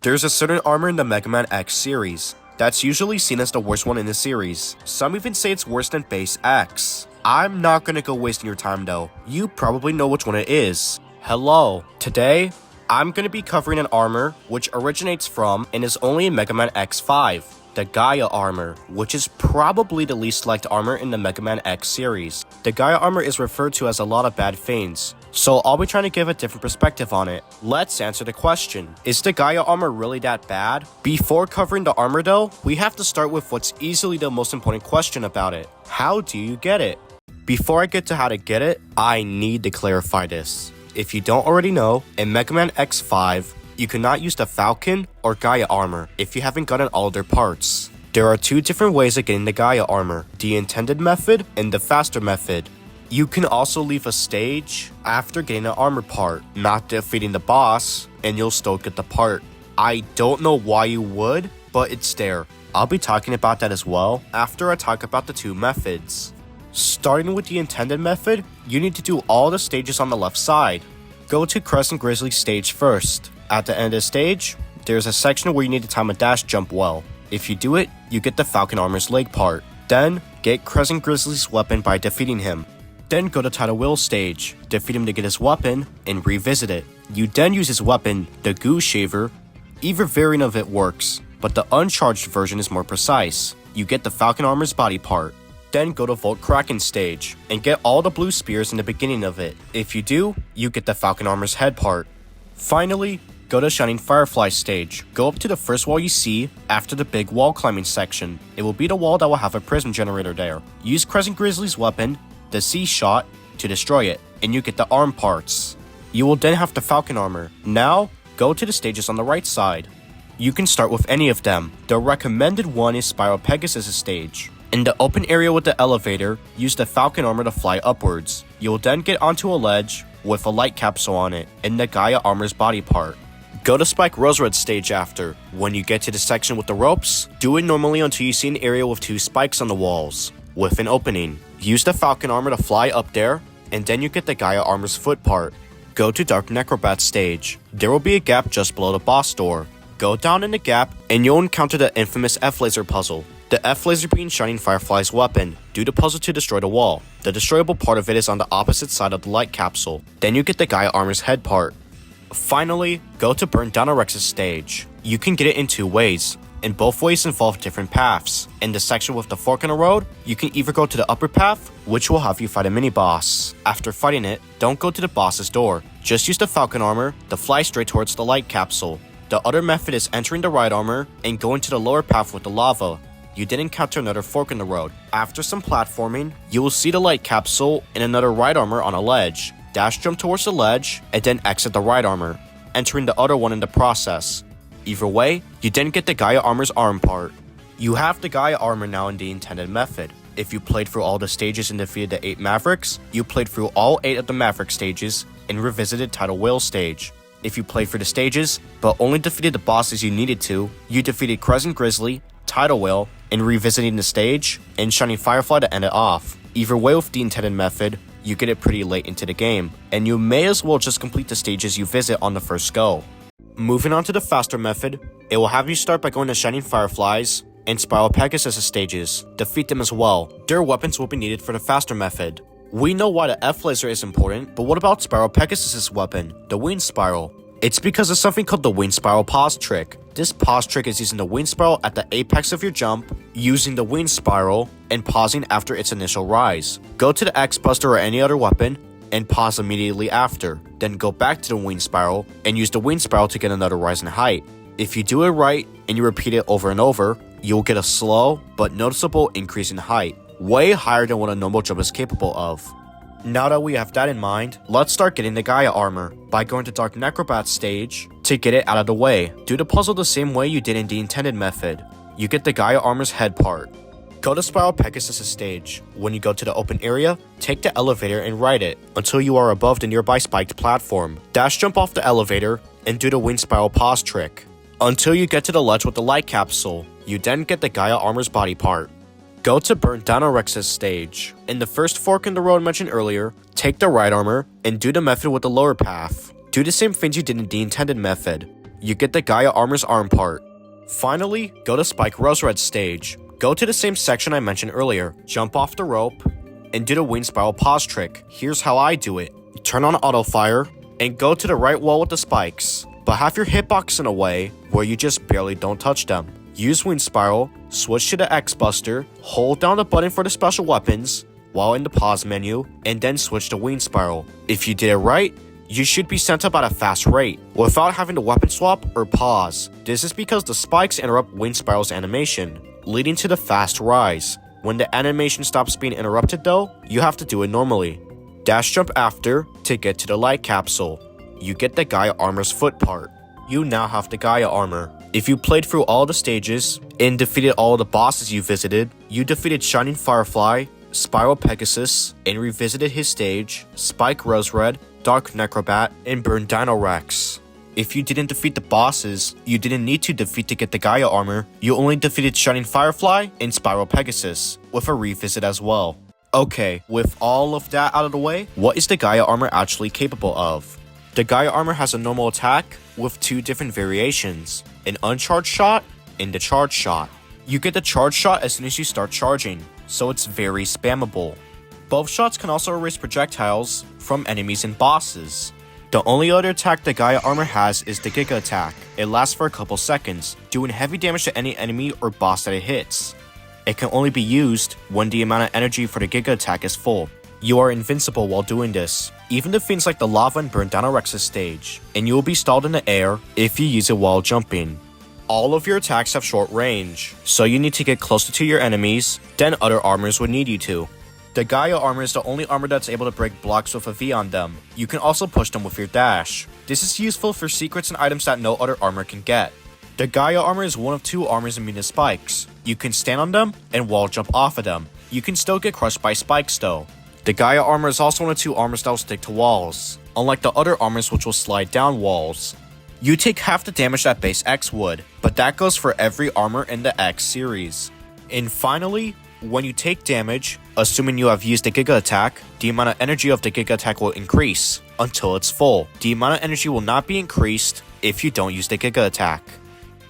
There's a certain armor in the Mega Man X series that's usually seen as the worst one in the series. Some even say it's worse than Base X. I'm not gonna go wasting your time though. You probably know which one it is. Hello. Today, I'm gonna be covering an armor which originates from and is only in Mega Man X5. The Gaea armor, which is probably the least liked armor in the Mega Man X series. The Gaea armor is referred to as a lot of bad things, so I'll be trying to give a different perspective on it. Let's answer the question. Is the Gaea armor really that bad? Before covering the armor though, we have to start with what's easily the most important question about it. How do you get it? Before I get to how to get it, I need to clarify this. If you don't already know, in Mega Man X5, you cannot use the Falcon or Gaea armor if you haven't gotten all their parts. There are two different ways of getting the Gaea armor, the intended method and the faster method. You can also leave a stage after getting an armor part, not defeating the boss, and you'll still get the part. I don't know why you would, but it's there. I'll be talking about that as well after I talk about the two methods. Starting with the intended method, you need to do all the stages on the left side. Go to Crescent Grizzly stage first. At the end of the stage, there's a section where you need to time a dash jump well. If you do it, you get the Falcon armor's leg part. Then, get Crescent Grizzly's weapon by defeating him. Then go to Tidal Wheel stage, defeat him to get his weapon, and revisit it. You then use his weapon, the Goo Shaver. Either variant of it works, but the uncharged version is more precise. You get the Falcon armor's body part. Then go to Volt Kraken stage, and get all the blue spears in the beginning of it. If you do, you get the Falcon armor's head part. Finally, go to Shining Firefly stage. Go up to the first wall you see after the big wall climbing section. It will be the wall that will have a prism generator there. Use Crescent Grizzly's weapon, the C-Shot, to destroy it, and you get the arm parts. You will then have the Falcon armor. Now, go to the stages on the right side. You can start with any of them. The recommended one is Spiral Pegasus' stage. In the open area with the elevator, use the Falcon armor to fly upwards. You will then get onto a ledge with a light capsule on it, and the Gaea armor's body part. Go to Spike Rosered stage after. When you get to the section with the ropes, do it normally until you see an area with two spikes on the walls, with an opening. Use the Falcon armor to fly up there, and then you get the Gaea armor's foot part. Go to Dark Necrobat stage. There will be a gap just below the boss door. Go down in the gap, and you'll encounter the infamous F-Laser puzzle. The F-Laser being Shining Firefly's weapon. Do the puzzle to destroy the wall. The destroyable part of it is on the opposite side of the light capsule. Then you get the Gaea armor's head part. Finally, go to Burn Down Rex's stage. You can get it in two ways, and both ways involve different paths. In the section with the fork in the road, you can either go to the upper path, which will have you fight a mini-boss. After fighting it, don't go to the boss's door. Just use the Falcon armor to fly straight towards the light capsule. The other method is entering the right armor and going to the lower path with the lava. You did encounter another fork in the road. After some platforming, you will see the light capsule and another right armor on a ledge. Dash jump towards the ledge, and then exit the right armor, entering the other one in the process. Either way, you then get the Gaea armor's arm part. You have the Gaea armor now in the intended method. If you played through all the stages and defeated the 8 Mavericks, you played through all 8 of the Maverick stages and revisited Tidal Whale stage. If you played through the stages, but only defeated the bosses you needed to, you defeated Crescent Grizzly, Tidal Whale, and revisiting the stage, and Shining Firefly to end it off. Either way with the intended method, you get it pretty late into the game, and you may as well just complete the stages you visit on the first go. Moving on to the faster method, it will have you start by going to Shining Fireflies and Spiral Pegasus stages. Defeat them as well. Their weapons will be needed for the faster method. We know why the F-Laser is important, but what about Spiral Pegasus' weapon, the Wind Spiral? It's because of something called the Wind Spiral Pause Trick. This pause trick is using the Wind Spiral at the apex of your jump, using the Wind Spiral, and pausing after its initial rise. Go to the X-Buster or any other weapon, and pause immediately after. Then go back to the Wind Spiral, and use the Wind Spiral to get another rise in height. If you do it right, and you repeat it over and over, you'll get a slow, but noticeable increase in height. Way higher than what a normal jump is capable of. Now that we have that in mind, let's start getting the Gaea armor by going to Dark Necrobat stage to get it out of the way. Do the puzzle the same way you did in the intended method. You get the Gaea armor's head part. Go to Spiral Pegasus stage. When you go to the open area, take the elevator and ride it until you are above the nearby spiked platform. Dash jump off the elevator and do the Wind Spiral Pause trick until you get to the ledge with the light capsule. You then get the Gaea armor's body part. Go to Burnt Down Rex's stage. In the first fork in the road mentioned earlier, take the right armor and do the method with the lower path. Do the same things you did in the intended method. you get the Gaea armor's arm part. Finally, go to Spike Rose Red stage. Go to the same section I mentioned earlier, jump off the rope, and do the wing spiral pause trick. Here's how I do it. Turn on auto fire, and go to the right wall with the spikes, but have your hitbox in a way where you just barely don't touch them. Use wing spiral, switch to the X Buster, hold down the button for the special weapons while in the pause menu, and then switch to wing spiral. If you did it right, you should be sent up at a fast rate, without having to weapon swap or pause. This is because the spikes interrupt wing spiral's animation, leading to the fast rise. When the animation stops being interrupted though, you have to do it normally. Dash jump after to get to the light capsule. You get the Gaea armor's foot part. You now have the Gaea armor. If you played through all the stages and defeated all the bosses you visited, you defeated Shining Firefly, Spiral Pegasus, and revisited his stage, Spike Rose Red, Dark Necrobat, and Burn Dino Rex. If you didn't defeat the bosses, you didn't need to defeat to get the Gaea armor. You only defeated Shining Firefly and Spiral Pegasus, with a revisit as well. Okay, with all of that out of the way, what is the Gaea armor actually capable of? The Gaea armor has a normal attack with two different variations, an uncharged shot and a charged shot. You get the charged shot as soon as you start charging, so it's very spammable. Both shots can also erase projectiles from enemies and bosses. The only other attack the Gaea armor has is the Giga attack. It lasts for a couple seconds, doing heavy damage to any enemy or boss that it hits. It can only be used when the amount of energy for the Giga attack is full. You are invincible while doing this, even to things like the lava and Burn Dino Rex's stage, and you will be stalled in the air if you use it while jumping. All of your attacks have short range, so you need to get closer to your enemies than other armors would need you to. The Gaea armor is the only armor that's able to break blocks with a V on them. You can also push them with your dash. This is useful for secrets and items that no other armor can get. The Gaea armor is one of two armors immune to spikes. You can stand on them and wall jump off of them. You can still get crushed by spikes though. The Gaea armor is also one of two armors that will stick to walls, unlike the other armors which will slide down walls. You take half the damage that base X would, but that goes for every armor in the X series. And finally, when you take damage, assuming you have used the Giga attack, the amount of energy of the Giga attack will increase until it's full. The amount of energy will not be increased if you don't use the Giga attack.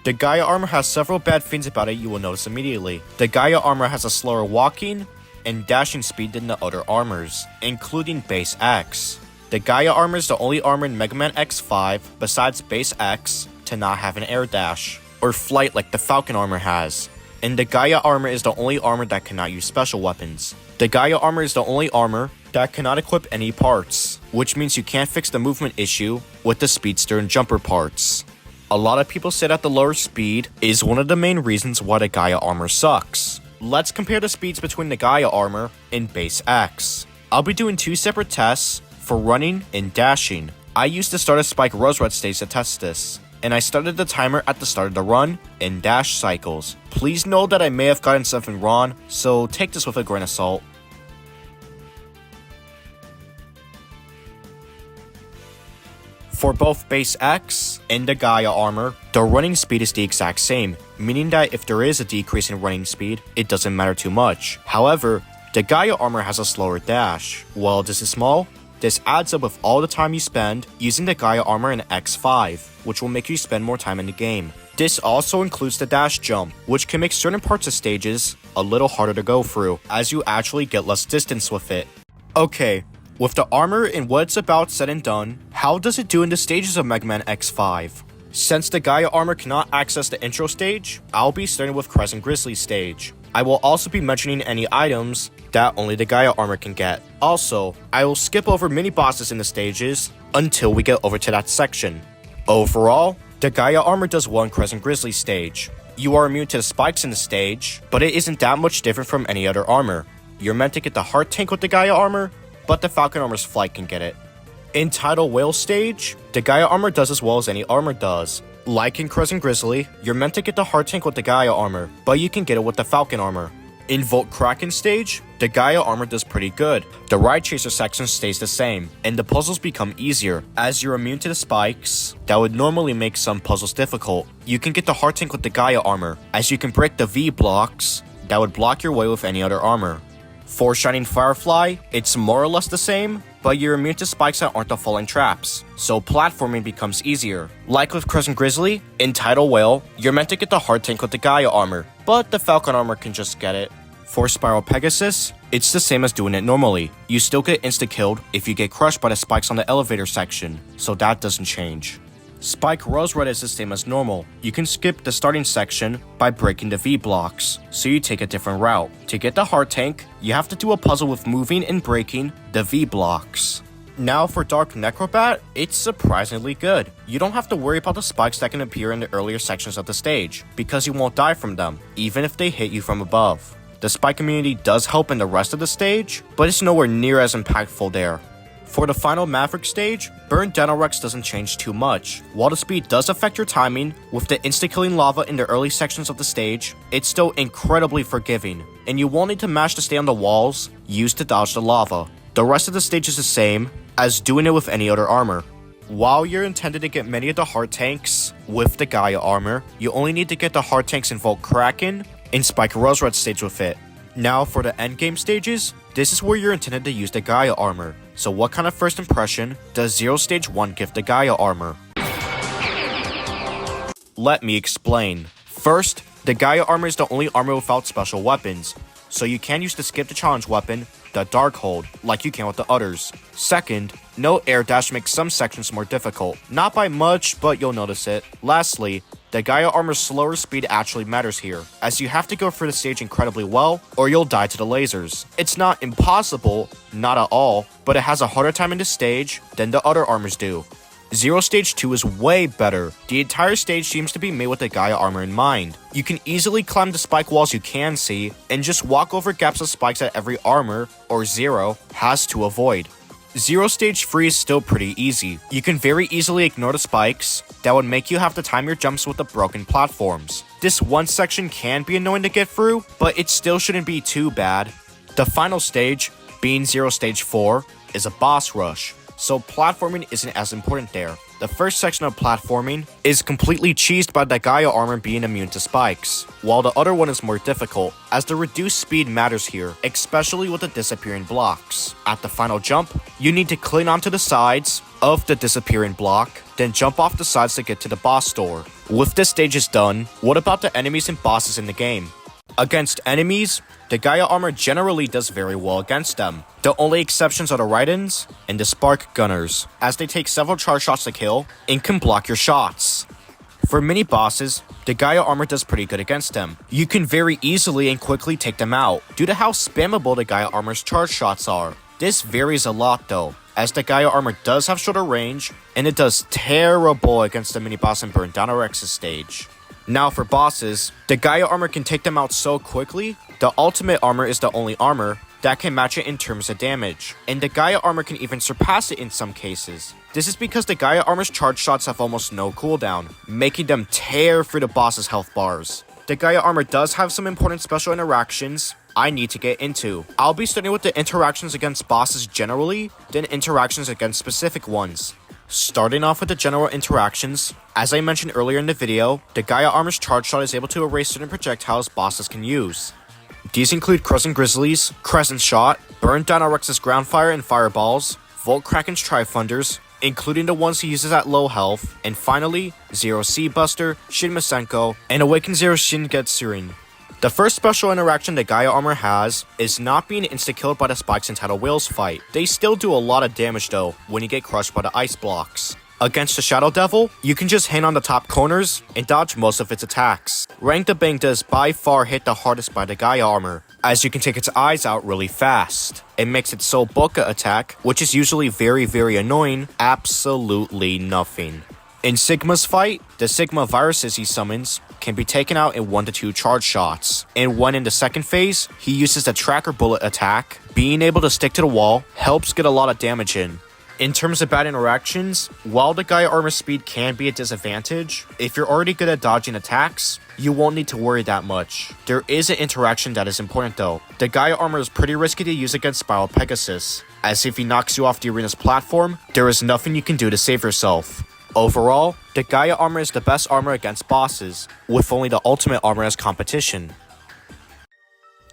The Gaea armor has several bad things about it you will notice immediately. The Gaea armor has a slower walking and dashing speed than the other armors, including base X. The Gaea armor is the only armor in Mega Man X5 besides base X to not have an air dash, or flight like the Falcon armor has. And the Gaea armor is the only armor that cannot use special weapons. The Gaea armor is the only armor that cannot equip any parts, which means you can't fix the movement issue with the speedster and jumper parts. A lot of people say that the lower speed is one of the main reasons why the Gaea armor sucks. Let's compare the speeds between the Gaea armor and base X. I'll be doing two separate tests for running and dashing. I used to start a Spike Rose Red stage to test this, and I started the timer at the start of the run and dash cycles. Please know that I may have gotten something wrong, so take this with a grain of salt. For both base X and the Gaea armor, the running speed is the exact same, meaning that if there is a decrease in running speed, it doesn't matter too much. However, the Gaea armor has a slower dash. While this is small, this adds up with all the time you spend using the Gaea armor in X5, which will make you spend more time in the game. This also includes the dash jump, which can make certain parts of stages a little harder to go through, as you actually get less distance with it. Okay, with the armor and what it's about said and done, how does it do in the stages of Mega Man X5? Since the Gaea armor cannot access the intro stage, I'll be starting with Crescent Grizzly's stage. I will also be mentioning any items that only the Gaea armor can get. Also, I will skip over mini bosses in the stages until we get over to that section. Overall, the Gaea armor does well in Crescent Grizzly's stage. You are immune to the spikes in the stage, but it isn't that much different from any other armor. You're meant to get the heart tank with the Gaea armor, but the Falcon armor's flight can get it. In Tidal Whale stage, the Gaea armor does as well as any armor does. Like in Crescent Grizzly, you're meant to get the heart tank with the Gaea armor, but you can get it with the Falcon armor. In Volt Kraken stage, the Gaea armor does pretty good. The Ride Chaser section stays the same, and the puzzles become easier, as you're immune to the spikes that would normally make some puzzles difficult. You can get the heart tank with the Gaea armor, as you can break the V blocks that would block your way with any other armor. For Shining Firefly, it's more or less the same, but you're immune to spikes that aren't the falling traps, so platforming becomes easier. Like with Crescent Grizzly, in Tidal Whale, you're meant to get the hard tank with the Gaea armor, but the Falcon armor can just get it. For Spiral Pegasus, it's the same as doing it normally. You still get insta-killed if you get crushed by the spikes on the elevator section, so that doesn't change. Spike Rose Red is the same as normal. You can skip the starting section by breaking the V blocks, so you take a different route. To get the hard tank, you have to do a puzzle with moving and breaking the V blocks. Now for Dark Necrobat, it's surprisingly good. You don't have to worry about the spikes that can appear in the earlier sections of the stage, because you won't die from them, even if they hit you from above. The spike immunity does help in the rest of the stage, but it's nowhere near as impactful there. For the final Maverick stage, Burn Denorex doesn't change too much. While the speed does affect your timing, with the insta-killing lava in the early sections of the stage, it's still incredibly forgiving, and you won't need to mash to stay on the walls used to dodge the lava. The rest of the stage is the same as doing it with any other armor. While you're intended to get many of the hard tanks with the Gaea armor, you only need to get the hard tanks in Volt Kraken and Spike Rose Red stage with it. Now for the endgame stages, this is where you're intended to use the Gaea armor. So what kind of first impression does Zero Stage 1 give the Gaea armor? Let me explain. First, the Gaea armor is the only armor without special weapons, so you can use the skip the challenge weapon, the Darkhold, like you can with the others. Second, no air dash makes some sections more difficult. Not by much, but you'll notice it. Lastly, the Gaea armor's slower speed actually matters here, as you have to go through the stage incredibly well, or you'll die to the lasers. It's not impossible, not at all, but it has a harder time in the stage than the other armors do. Zero Stage 2 is way better. The entire stage seems to be made with the Gaea armor in mind. You can easily climb the spike walls you can see, and just walk over gaps of spikes that every armor, or Zero, has to avoid. Zero Stage 3 is still pretty easy. You can very easily ignore the spikes that would make you have to time your jumps with the broken platforms. This one section can be annoying to get through, but it still shouldn't be too bad. The final stage, being Zero Stage 4, is a boss rush, so platforming isn't as important there. The first section of platforming is completely cheesed by the Gaea armor being immune to spikes, while the other one is more difficult, as the reduced speed matters here, especially with the disappearing blocks. At the final jump, you need to cling onto the sides of the disappearing block, then jump off the sides to get to the boss door. With this stage is done, what about the enemies and bosses in the game? Against enemies, the Gaea armor generally does very well against them. The only exceptions are the Raidens and the Spark Gunners, as they take several charge shots to kill and can block your shots. For mini bosses, the Gaea armor does pretty good against them. You can very easily and quickly take them out, due to how spammable the Gaea armor's charge shots are. This varies a lot though, as the Gaea armor does have shorter range, and it does terrible against the mini boss in Burn Down Rex's stage. Now for bosses, the Gaea armor can take them out so quickly. The ultimate armor is the only armor that can match it in terms of damage, and the Gaea armor can even surpass it in some cases. This is because the Gaea armor's charge shots have almost no cooldown, making them tear through the boss's health bars. The Gaea armor does have some important special interactions I need to get into. I'll be starting with the interactions against bosses generally, then interactions against specific ones. Starting off with the general interactions, as I mentioned earlier in the video, the Gaea armor's charge shot is able to erase certain projectiles bosses can use. These include Crescent Grizzly's Crescent Shot, Burn Down Rex's Ground Fire and Fireballs, Volt Kraken's Tri-Thunders, including the ones he uses at low health, and finally, Zero Sea Buster, Shin Masenko, and Awaken Zero Shin Getsurin. The first special interaction the Gaea armor has is not being insta-killed by the spikes in Tidal Whale's fight. They still do a lot of damage though when you get crushed by the ice blocks. Against the Shadow Devil, you can just hang on the top corners and dodge most of its attacks. Rang the Bang does by far hit the hardest by the Gaea armor, as you can take its eyes out really fast. It makes its Soul Boca attack, which is usually very annoying, absolutely nothing. In Sigma's fight, the Sigma viruses he summons can be taken out in 1 to 2 charge shots, and when in the second phase, he uses the Tracker Bullet attack. Being able to stick to the wall helps get a lot of damage in. In terms of bad interactions, while the Gaea armor speed can be a disadvantage, if you're already good at dodging attacks, you won't need to worry that much. There is an interaction that is important though. The Gaea armor is pretty risky to use against Spiral Pegasus, as if he knocks you off the arena's platform, there is nothing you can do to save yourself. Overall, the Gaea armor is the best armor against bosses, with only the ultimate armor as competition.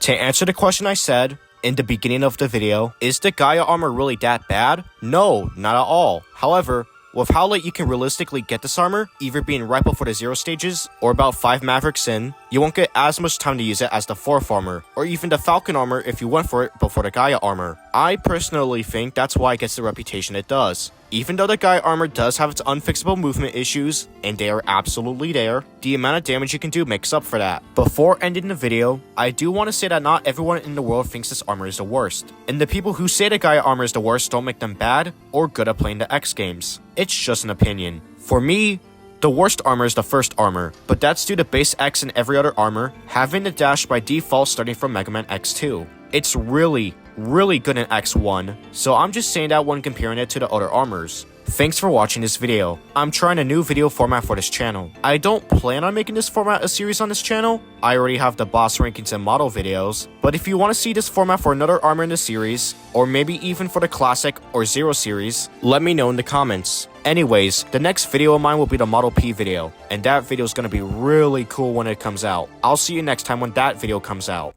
To answer the question I said, in the beginning of the video, is the Gaea armor really that bad? No, not at all. However, with how late you can realistically get this armor, either being right before the 0 stages, or about 5 Mavericks in, you won't get as much time to use it as the 4th armor, or even the Falcon armor if you went for it before the Gaea armor. I personally think that's why it gets the reputation it does. Even though the Gaea armor does have its unfixable movement issues, and they are absolutely there, the amount of damage you can do makes up for that. Before ending the video, I do want to say that not everyone in the world thinks this armor is the worst, and the people who say the Gaea armor is the worst don't make them bad or good at playing the X games. It's just an opinion. For me, the worst armor is the first armor, but that's due to base X and every other armor having the dash by default starting from Mega Man X2. It's really good in X1, so I'm just saying that when comparing it to the other armors. Thanks for watching this video. I'm trying a new video format for this channel. I don't plan on making this format a series on this channel. I already have the boss rankings and model videos, but if you want to see this format for another armor in the series, or maybe even for the Classic or Zero series, let me know in the comments. Anyways, the next video of mine will be the Model P video, and that video is going to be really cool when it comes out. I'll see you next time when that video comes out.